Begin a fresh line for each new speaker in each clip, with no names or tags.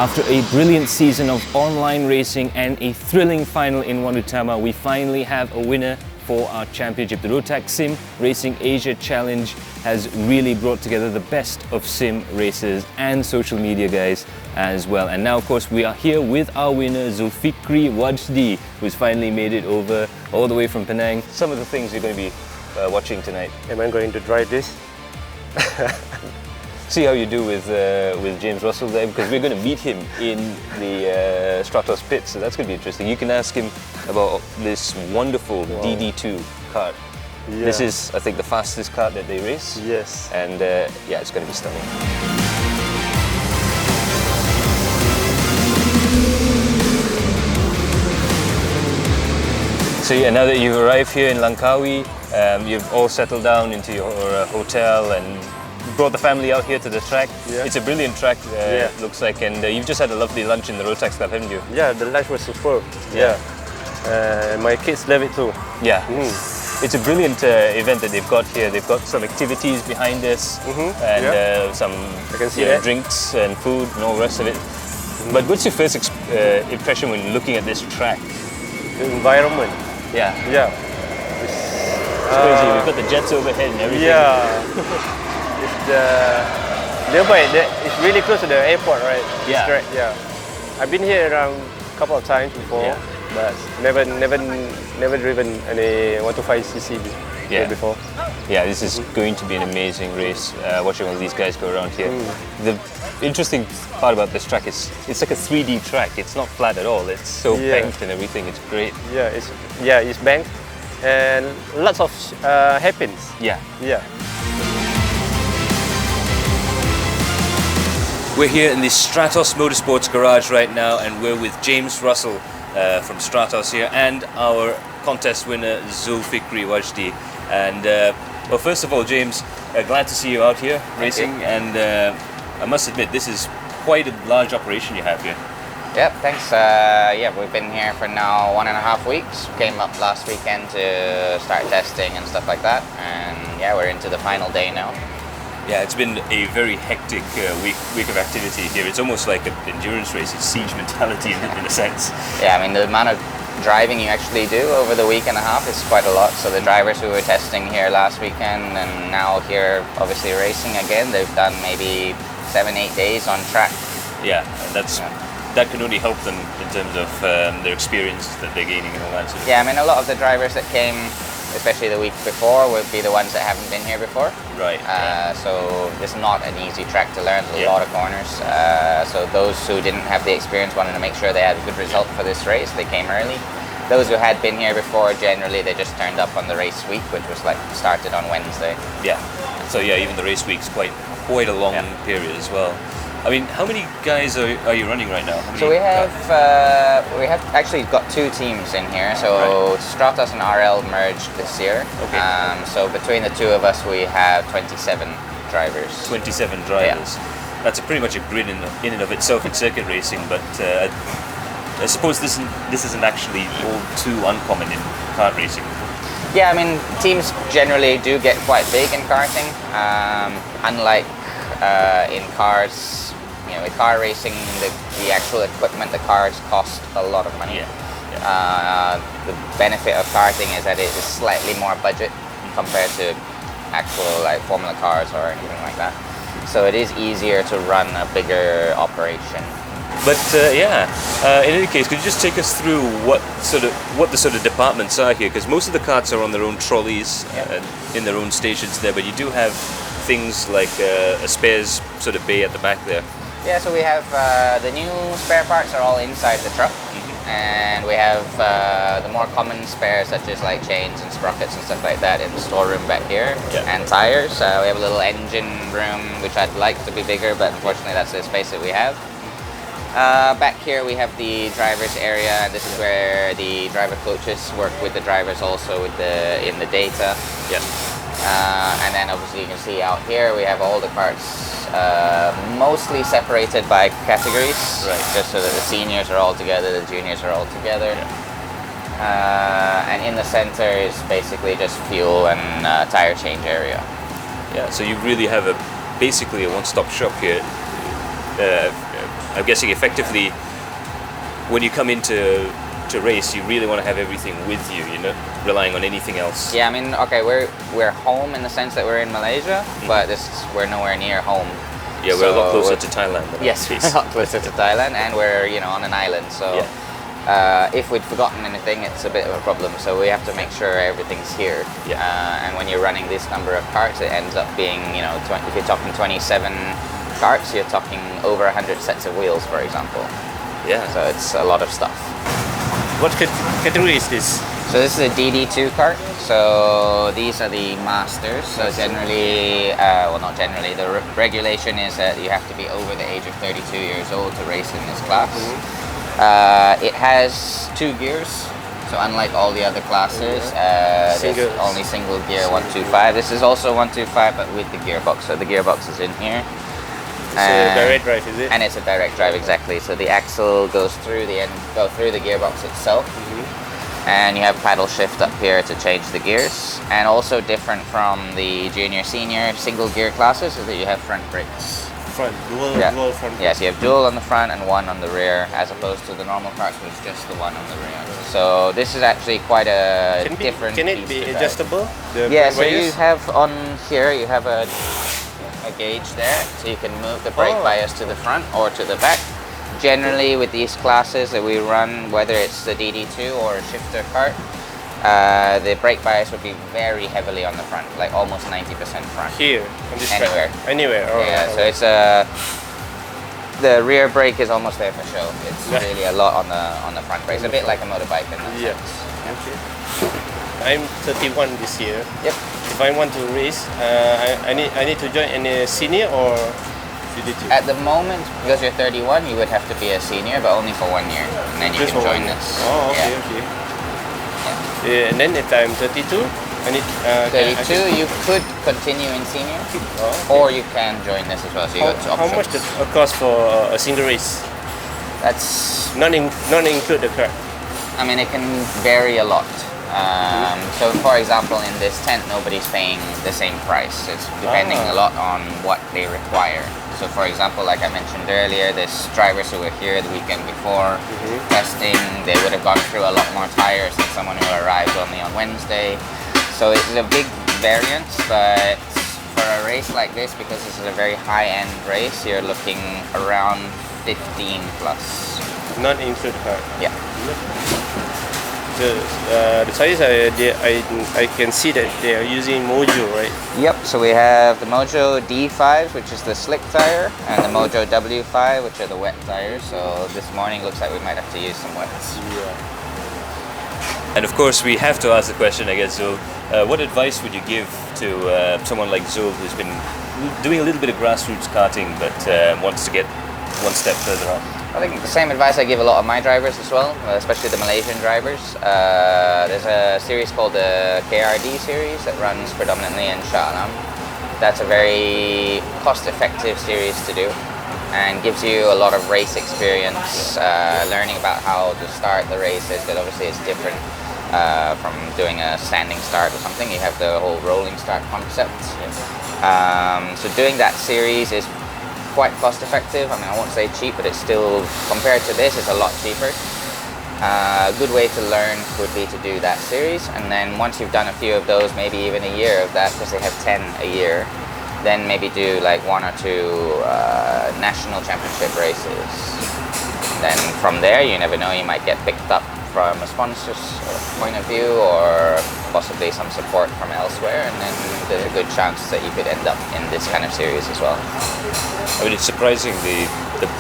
After a brilliant season of online racing and a thrilling final in Wanutama, we finally have a winner for our championship. The ROTAX Sim Racing Asia Challenge has really brought together the best of sim racers and social media guys as well. And now, of course, we are here with our winner, Zulfikri Wajdi, who's finally made it over all the way from Penang. Some of the things you're going to be watching tonight.
Am I going to drive this?
See how you do with James Russell there, because we're going to meet him in the Stratos pit, so that's going to be interesting. You can ask him about this wonderful DD2 kart.
Yeah.
This is, I think, the fastest kart that they race.
Yes.
And yeah, it's going to be stunning. So yeah, now that you've arrived here in Langkawi, you've all settled down into your hotel and brought the family out here to the track.
Yeah.
It's a brilliant track, it looks like, and you've just had a lovely lunch in the ROTAX Club, haven't you?
Yeah, the lunch was superb. Yeah. My kids love it too.
Yeah. It's a brilliant event that they've got here. They've got some activities behind us and some drinks and food and all the rest of it. But what's your first impression when looking at this track?
The environment.
Yeah.
Yeah.
It's crazy. We've got the jets overhead and everything.
Yeah. It's really close to the airport, right?
Yeah.
Track, yeah. I've been here around a couple of times before, but never driven any 125cc here before.
Yeah, this is going to be an amazing race. Watching all these guys go around here. The interesting part about this track is it's like a 3D track. It's not flat at all. It's so banked and everything. It's great.
Yeah, it's banked and lots of hairpins.
Yeah.
Yeah.
We're here in the Stratos Motorsports garage right now, and we're with James Russell from Stratos here and our contest winner Zulfikri Wajdi. And well, first of all, James, glad to see you out here racing, and I must admit this is quite a large operation you have here.
Yep, thanks. Yeah, we've been here for now 1.5 weeks. Came up last weekend to start testing and stuff like that, and yeah, we're into the final day now.
Yeah, it's been a very hectic week of activity here. It's almost like an endurance race. It's siege mentality in a sense.
Yeah, I mean, the amount of driving you actually do over the week and a half is quite a lot. So the drivers who were testing here last weekend and now here obviously racing again, they've done maybe 7-8 days on track.
Yeah, and that can only help them in terms of their experience that they're gaining and all that.
Yeah, I mean, a lot of the drivers that came, especially the week before, would be the ones that haven't been here before.
Right.
So it's not an easy track to learn. There's a lot of corners. So those who didn't have the experience wanted to make sure they had a good result for this race. They came early. Those who had been here before, generally they just turned up on the race week, which was like started on Wednesday.
Yeah. So yeah, even the race week's quite a long period as well. I mean, how many guys are you running right now?
So we have actually got 2 teams in here. So Stratos and RL merged this year. Okay. So between the 2 of us, we have 27 drivers.
27 drivers. Yeah. That's pretty much a grid in and of itself in circuit racing. But I suppose this isn't actually all too uncommon in kart racing.
Yeah, I mean, teams generally do get quite big in karting. Unlike in cars. You know, with car racing, the actual equipment, the cars cost a lot of money. The benefit of karting is that it is slightly more budget compared to actual like Formula cars or anything like that. So it is easier to run a bigger operation.
But in any case, could you just take us through what the sort of departments are here? Because most of the karts are on their own trolleys and in their own stations there, but you do have things like a spares sort of bay at the back there.
Yeah, so we have the new spare parts are all inside the truck, and we have the more common spares such as like chains and sprockets and stuff like that in the storeroom back here, and tires. We have a little engine room which I'd like to be bigger, but unfortunately that's the space that we have. Back here we have the drivers area, and this is where the driver coaches work with the drivers also with in the data. And then obviously you can see out here we have all the carts mostly separated by categories, just so that the seniors are all together, the juniors are all together. And in the center is basically just fuel and tire change area.
Yeah, so you really have basically a one-stop shop here. I'm guessing effectively, when you come into to race, you really want to have everything with you. You're not relying on anything else.
Yeah, I mean, okay, we're home in the sense that we're in Malaysia, but we're nowhere near home.
Yeah, we're a lot closer to Thailand. Than
yes, we're a lot closer to Thailand, and we're on an island. So if we'd forgotten anything, it's a bit of a problem. So we have to make sure everything's here. Yeah. And when you're running this number of karts, it ends up being if you're talking 27 karts, you're talking over 100 sets of wheels, for example.
Yeah.
So it's a lot of stuff.
What category is this?
So this is a DD2 kart. So these are the masters. So generally, well, not generally, the regulation is that you have to be over the age of 32 years old to race in this class. It has 2 gears. So unlike all the other classes, there's only single gear 125. This is also 125, but with the gearbox. So the gearbox is in here.
It's a direct drive, is it?
And it's a direct drive, exactly. So the axle goes through the gearbox itself, and you have paddle shift up here to change the gears. And also different from the junior, senior single gear classes is that you have front brakes.
Dual front.
Yes, you have dual on the front and one on the rear, as opposed to the normal karts, which is just the one on the rear. So this is actually quite a different.
Can it be adjustable?
Yeah. So you have on here, you have a gauge there, so you can move the brake bias to the front or to the back. Generally, with these classes that we run, whether it's the DD2 or a shifter kart, the brake bias would be very heavily on the front, like almost 90% front.
Here, on this
anywhere.
track? Anywhere.
Yeah. So it's the rear brake is almost there for show. It's really a lot on the front brake. It's a bit like a motorbike in that sense.
Okay. I'm 31 this year.
Yep.
If I want to race, I need to join any senior or DD2?
At the moment, because you're 31, you would have to be a senior, but only for 1 year, and then you can join this.
Oh, okay, okay. Yeah, and then if I'm 32, I need.
32, you could continue in senior, or you can join this as well. So you got options.
How much does it cost for a single race?
That's
not include the car.
I mean, it can vary a lot. So for example, in this tent, nobody's paying the same price. It's depending a lot on what they require. So for example, like I mentioned earlier, there's drivers who were here the weekend before testing. They would have gone through a lot more tires than someone who arrived only on Wednesday. So it's a big variance, but for a race like this, because this is a very high-end race, you're looking around 15 plus.
Not include car.
Yeah.
The size I can see that they are using Mojo, right?
Yep, so we have the Mojo D5, which is the slick tire, and the Mojo W5, which are the wet tires. So this morning looks like we might have to use some wets.
Yeah. And of course, we have to ask the question, I guess, Zul, what advice would you give to someone like Zul, who's been doing a little bit of grassroots karting, but wants to get one step further up?
I think the same advice I give a lot of my drivers as well, especially the Malaysian drivers. There's a series called the KRD series that runs predominantly in Shah Alam. That's a very cost-effective series to do and gives you a lot of race experience, learning about how to start the races, because obviously it's different from doing a standing start or something. You have the whole rolling start concept. So doing that series is quite cost effective. I mean, I won't say cheap, but it's still, compared to this, it's a lot cheaper. A good way to learn would be to do that series, and then once you've done a few of those, maybe even a year of that, because they have 10 a year, then maybe do like 1 or 2 national championship races. Then from there, you never know, you might get picked up from a sponsor's point of view, or possibly some support from elsewhere, and then there's a good chance that you could end up in this kind of series as well.
I mean, it's surprising the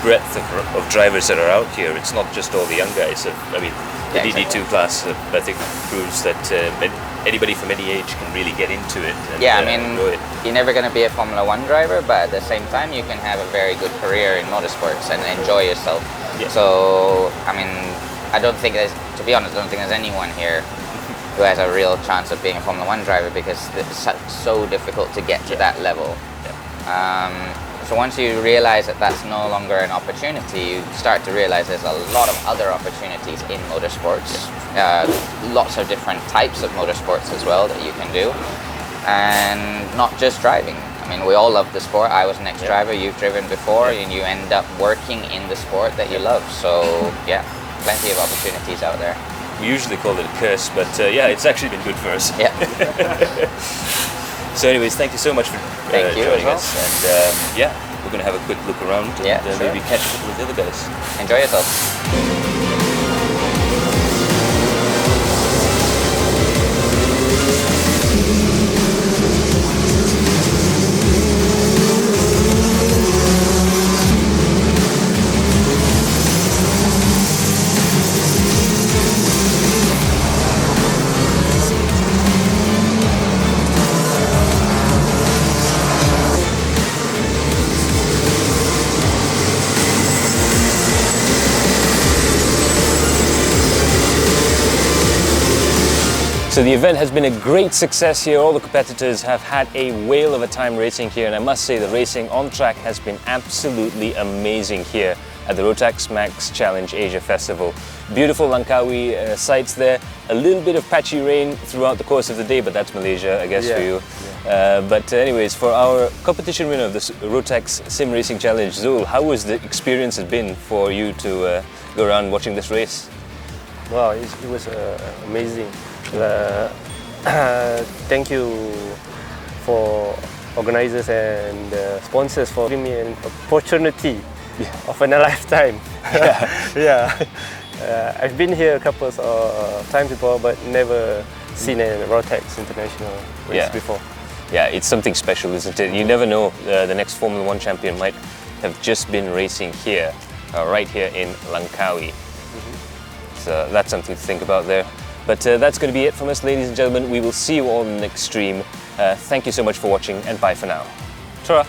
breadth of drivers that are out here. It's not just all the young guys. I mean, the DD2 class, I think, proves that anybody from any age can really get into it and
I mean,
enjoy it.
You're never going to be a Formula 1 driver, but at the same time, you can have a very good career in motorsports and enjoy yourself. Yeah. So, I mean, to be honest, I don't think there's anyone here who has a real chance of being a Formula 1 driver, because it's so difficult to get to that level. So once you realize that that's no longer an opportunity, you start to realize there's a lot of other opportunities in motorsports. Lots of different types of motorsports as well that you can do. And not just driving. I mean, we all love the sport. I was an ex-driver, you've driven before, and you end up working in the sport that you love. So yeah, plenty of opportunities out there.
We usually call it a curse, but yeah, it's actually been good for us.
Yeah.
So anyways, thank you so much for
Thank you
joining
as well.
us. And yeah, we're going to have a quick look around and
Yeah, sure.
maybe catch up with the other guys.
Enjoy yourself.
So the event has been a great success here. All the competitors have had a whale of a time racing here, and I must say the racing on track has been absolutely amazing here at the ROTAX Max Challenge Asia Festival. Beautiful Langkawi sights there. A little bit of patchy rain throughout the course of the day, but that's Malaysia, I guess, for you. But anyways, for our competition winner of the ROTAX Sim Racing Challenge, Zul, how was the experience been for you to go around watching this race?
Wow, it was amazing. Thank you for organizers and sponsors for giving me an opportunity of a lifetime. I've been here a couple of times before, but never seen a ROTAX international race before.
Yeah, it's something special, isn't it? You never know, the next Formula 1 champion might have just been racing here, right here in Langkawi. So that's something to think about there. But that's going to be it from us, ladies and gentlemen. We will see you all in the next stream. Thank you so much for watching, and bye for now. Ta-ra!